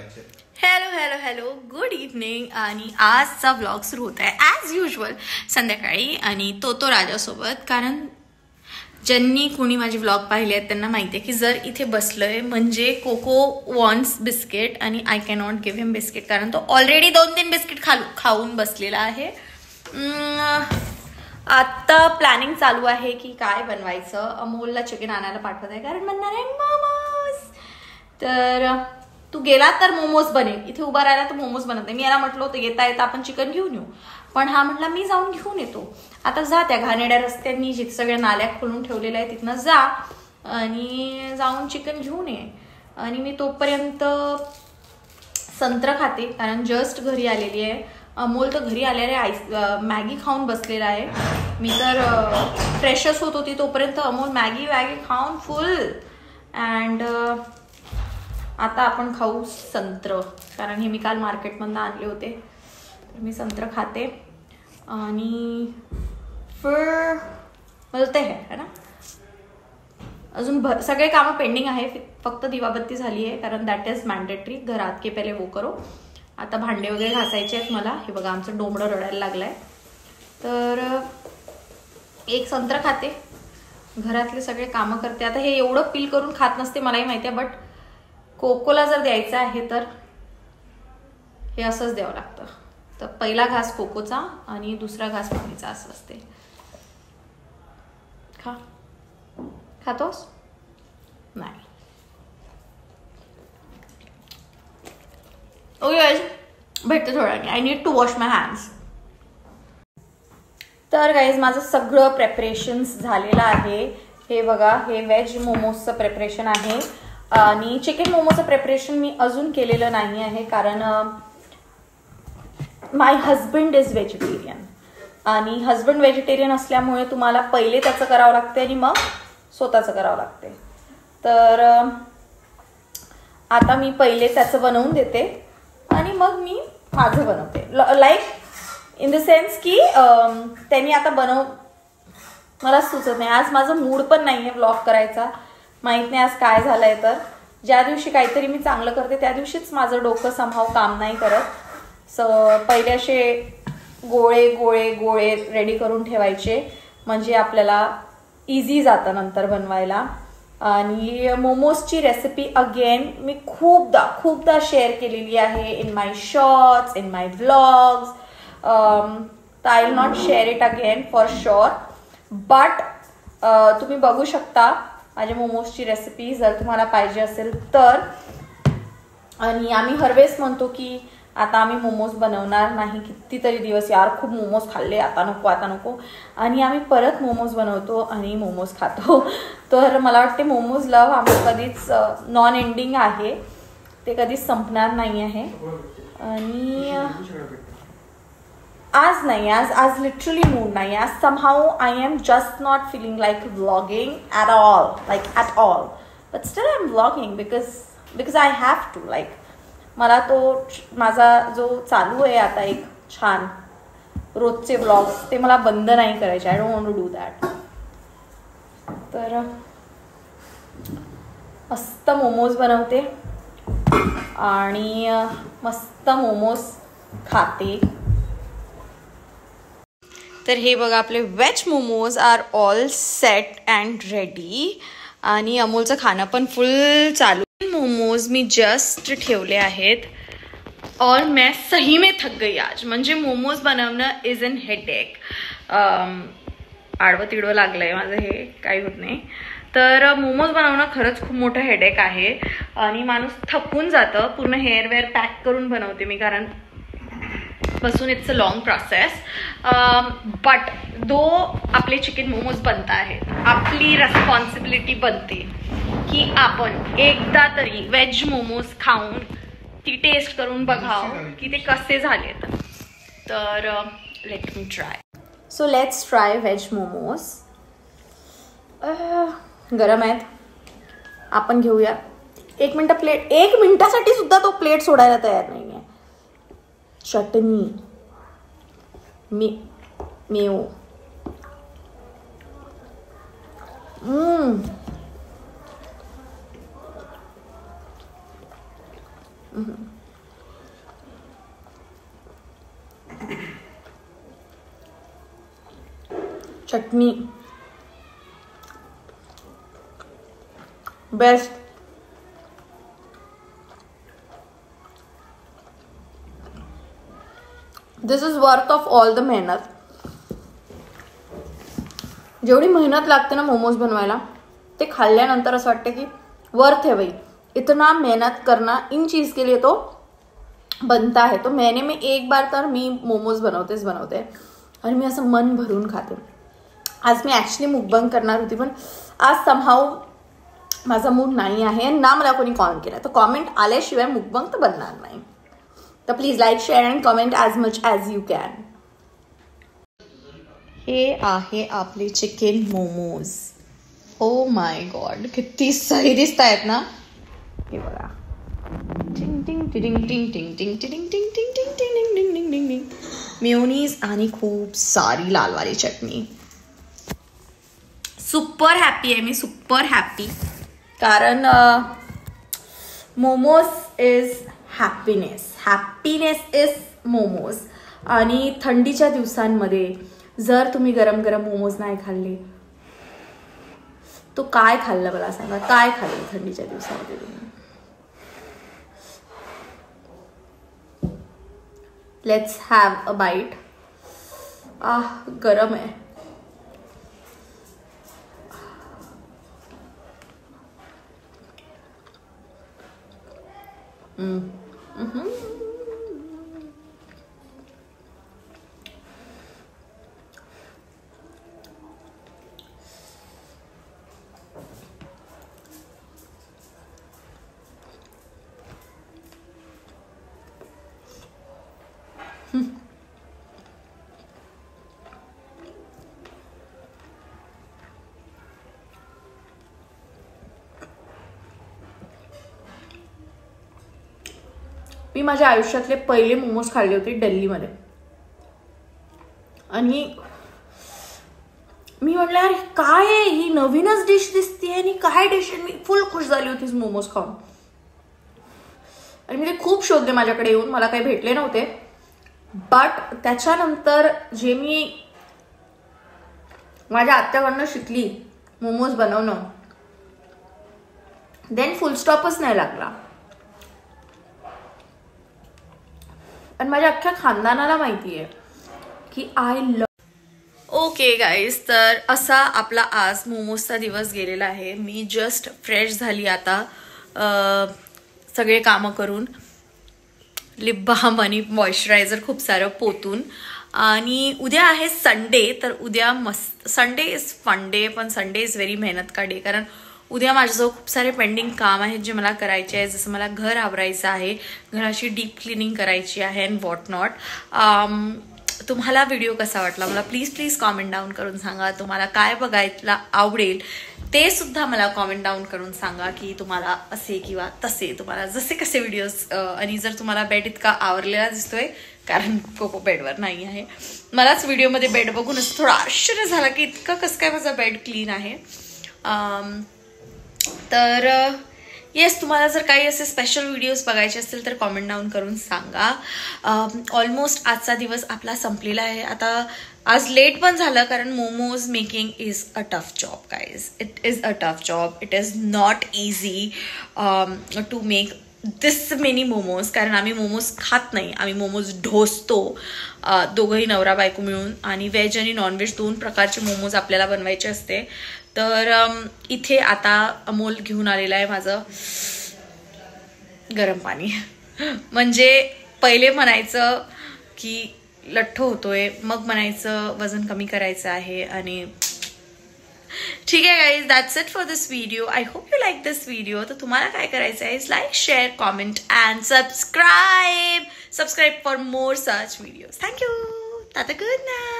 Hello hello hello, good evening. आणि आजचा vlog सुरू होत आहे ॲज युजल संध्याकाळी आणि तो राजासोबत. कारण ज्यांनी कोणी माझे व्लॉग पाहिले आहेत त्यांना माहिती आहे की जर इथे बसलोय म्हणजे कोको वॉन्ट्स बिस्किट आणि I cannot give him biscuit, कारण तो ऑलरेडी 2-3 बिस्किट खाऊन बसलेला आहे. आता प्लॅनिंग चालू आहे की काय बनवायचं. अमोलला चिकन आणायला पाठवत आहे कारण म्हणणार आहे मोमोज. तर तू गेला तर मोमोज बनेल. इथे उभा राहिला तर मोमोज बनत नाही. मी याला म्हटलं होतं येता येता आपण चिकन घेऊन येऊ, पण हा म्हटला मी जाऊन घेऊन येतो. आता जा त्या घाणेड्या रस्त्यांनी जिथे सगळ्या नाल्या खोलून ठेवलेल्या आहे तिथनं जा आणि जाऊन चिकन घेऊन ये. आणि मी तोपर्यंत संत्र खाते कारण जस्ट घरी आलेली आहे. अमोल तर घरी आलेले मॅगी खाऊन बसलेला आहे. मी तर फ्रेशच होत होती तोपर्यंत अमोल मॅगी खाऊन फुल. अँड आता आपण खाऊ संत्र, कारण हे मी काल मार्केटमधून आणले होते. तर मी संत्र खाते आणि फिर मिळते है ना. अजून सगळे कामं पेंडिंग आहे, फक्त दिवाबत्ती झाली आहे कारण दॅट इज मॅन्डेटरी. घरात के पहिले वो करो. आता भांडे वगैरे घासायचे आहेत मला. हे बघा आमचं डोंबडं रडायला लागलंय. तर एक संत्र खाते, घरातले सगळे कामं करते. आता हे एवढं पील करून खात नसते मलाही माहिती आहे, बट कोकोला जर द्यायचं आहे तर हे असंच द्यावं लागतं. तर पहिला घास कोकोचा आणि दुसरा घास मम्मीचा असं असते. खातोस? नाही. ओके गाईज, भेटते थोड्या वेळाने. I need to wash my hands. तर गाईज माझं सगळं प्रेपरेशन्स झालेलं आहे. हे बघा, हे व्हेज मोमोजचं प्रेपरेशन आहे आणि चिकन मोमोचं प्रेपरेशन मी अजून केलेलं नाही आहे कारण माय हजबंड इज व्हेजिटेरियन आणि हजबंड व्हेजिटेरियन असल्यामुळे तुम्हाला पहिले त्याचं करावं लागते आणि मग स्वतःचं करावं लागते. तर आता मी पहिले त्याचं बनवून देते आणि मग मी माझं बनवते. लाईक इन द सेन्स की त्यांनी आता मला सुचत नाही. आज माझं मूड पण नाही आहे व्लॉग करायचा. माहीत नाही आज काय झालंय. तर ज्या दिवशी काहीतरी मी चांगलं करते त्या दिवशीच माझं डोकं संभाव काम नाही करत. पहिले असे गोळे गोळे गोळे रेडी करून ठेवायचे म्हणजे आपल्याला इझी जातं नंतर बनवायला. आणि मोमोजची रेसिपी अगेन मी खूपदा शेअर केलेली आहे in my shorts, in my vlogs. तर I will not share it again for sure. But तुम्ही बघू शकता माझ्या मोमोजची रेसिपी जर तुम्हाला पाहिजे असेल तर. आणि आम्ही हरवेळेस म्हणतो की आता आम्ही मोमोज बनवणार नाही. कितीतरी दिवस यार खूप मोमोज खाल्ले, आता नको. आणि आम्ही परत मोमोज बनवतो आणि मोमोज खातो. तर मला वाटते मोमोज लव आम्ही कधीच नॉन एंडिंग आहे, ते कधीच संपणार नाही आहे. आणि आज नाही, आज लिटरली मूड नाही. आज somehow I am just not feeling like vlogging at all. But still I am vlogging because I have to. Like मला तो माझा जो चालू आहे आता एक छान रोजचे व्लॉग्स ते मला बंद नाही करायचे. I don't want to do that. तर मस्त मोमोज बनवते आणि मस्त मोमोज खाते. तर हे बघा आपले veg momos are all set and ready आणि अमोलचं खाणं पण फुल चालू. मोमोज मी जस्ट ठेवले आहेत और मैं सही में थक गई आज. म्हणजे मोमोज बनवणं इज एन हेडेक. आडवं तिडवं लागलंय माझं, हे काही होत नाही. तर मोमोज बनवणं खरंच खूप मोठं हेडेक आहे आणि माणूस थकून जातं. पूर्ण हेअरवेअर पॅक करून बनवते मी कारण बसून it's a long process. But though आपले चिकन मोमोज बनत आहेत, आपली रेस्पॉन्सिबिलिटी बनते की आपण एकदा तरी व्हेज मोमोज खाऊन ती टेस्ट करून बघावं की ते कसे झालेत. तर let me try. So let's try veg momos. गरम आहेत, आपण घेऊया. 1 मिनिटासाठी सुद्धा तो प्लेट सोडायला तयार नाही आहे. चटणी मेव चटणी best. This is worth of all the mehnat. जेवढी मेहनत लागते ना मोमोज बनवायला, ते खाल्ल्यानंतर असं वाटतं की वर्थ है भाई, इतना मेहनत करना इन चीज़ के लिए तो बनता है. तो महीने में एक बार तर मी मोमोज बनवते आणि मी असं मन भरून खाते. आज मी ॲक्च्युली मुकबंग करणार होती, पण आज समहाऊ माझा मूड नाही आहे ना मला कोणी कॉमेंट केला. तर कॉमेंट आल्याशिवाय मुकबंग तर बनणार नाही. तर please like, share and comment as much as you can. हे आहे आपले chicken momos. Oh my God, किती सही दिसत आहेत ना. हे बघा, टिंग टिंग टिंग टिंग टिंग टिंग टिंग टिंग टिंग टिंग टिंग टिंग टिंग टिंग टिंग टिंग. मेयोनीज आणि खूप सारी लालवाली चटणी. सुपर हॅपी आहे मी, सुपर हॅपी. कारण momos is happiness. Happiness is momos. आणि थंडीच्या दिवसांमध्ये जर तुम्ही गरम गरम मोमोज नाही खाल्ले तो काय खाल्लं मला सांगा, काय खाल्लं थंडीच्या दिवसामध्ये तुम्ही. Let's have a bite. गरम आहे. मी माझ्या आयुष्यातले पहिले मोमोज खाल्ले होते दिल्लीमध्ये. आणि मी म्हटलं यार काय आहे ही, नवीनच डिश दिसते आणि काय डिश. मी फुल खुश झाली होती मोमोज खाऊन. आणि मी ते खूप शोधले माझ्याकडे येऊन, मला काही भेटले नव्हते. बट त्याच्यानंतर जे मी माझ्या आत्याकडनं शिकली मोमोज बनवणं, देन फुल स्टॉपच नाही लागला. आणि माझ्या अख्ख्या खानदानाला माहिती आहे की आय लव. ओके गाईज, तर असा आपला आज मोमोजचा दिवस गेलेला आहे. मी जस्ट फ्रेश झाली आता सगळे कामं करून, लिप बाम आणि मॉइश्चरायझर खूप सारं पोतून. आणि उद्या आहे संडे, तर उद्या मस्त. संडे इज फन डे, पण संडे इज व्हेरी मेहनत का डे. कारण उद्या माझ्याजवळ खूप सारे पेंडिंग काम आहेत जे मला करायचे आहे. जसं मला घर आवरायचं आहे, घराची डीप क्लिनिंग करायची आहे अँड वॉट नॉट. तुम्हाला व्हिडिओ कसा वाटला मला प्लीज कॉमेंट डाऊन करून सांगा. तुम्हाला काय बघायला आवडेल ते सुद्धा मला कॉमेंट डाऊन करून सांगा, की तुम्हाला असे किंवा तसे, तुम्हाला जसे कसे व्हिडिओज. आणि जर तुम्हाला बेड इतका आवरलेला दिसतोय, कारण कोको बेडवर नाही आहे, मलाच व्हिडिओमध्ये बेड बघून असं थोडं आश्चर्य झालं की इतकं कसं काय माझा बेड क्लीन आहे. तर येस, तुम्हाला जर काही असे स्पेशल व्हिडिओज बघायचे असतील तर कॉमेंट डाऊन करून सांगा. ऑलमोस्ट आजचा दिवस आपला संपलेला आहे. आता आज लेट पण झालं कारण momos making is a tough job guys. It is a tough job. It is not easy to make this many momos. कारण आम्ही मोमोज खात नाही, आम्ही मोमोज ढोसतो दोघंही नवरा बायको मिळून. आणि व्हेज आणि नॉनव्हेज दोन प्रकारचे मोमोज आपल्याला बनवायचे असते. तर इथे आता अमोल घेऊन आलेला आहे माझं गरम पाणी. म्हणजे पहिले म्हणायचं की लठ्ठ होतोय, मग म्हणायचं वजन कमी करायचं आहे. आणि ठीक आहे guys, that's it for this video. I hope you like this video. तर तुम्हाला काय करायचं आहे, like, share, comment and subscribe for more such videos. Thank you. Good night.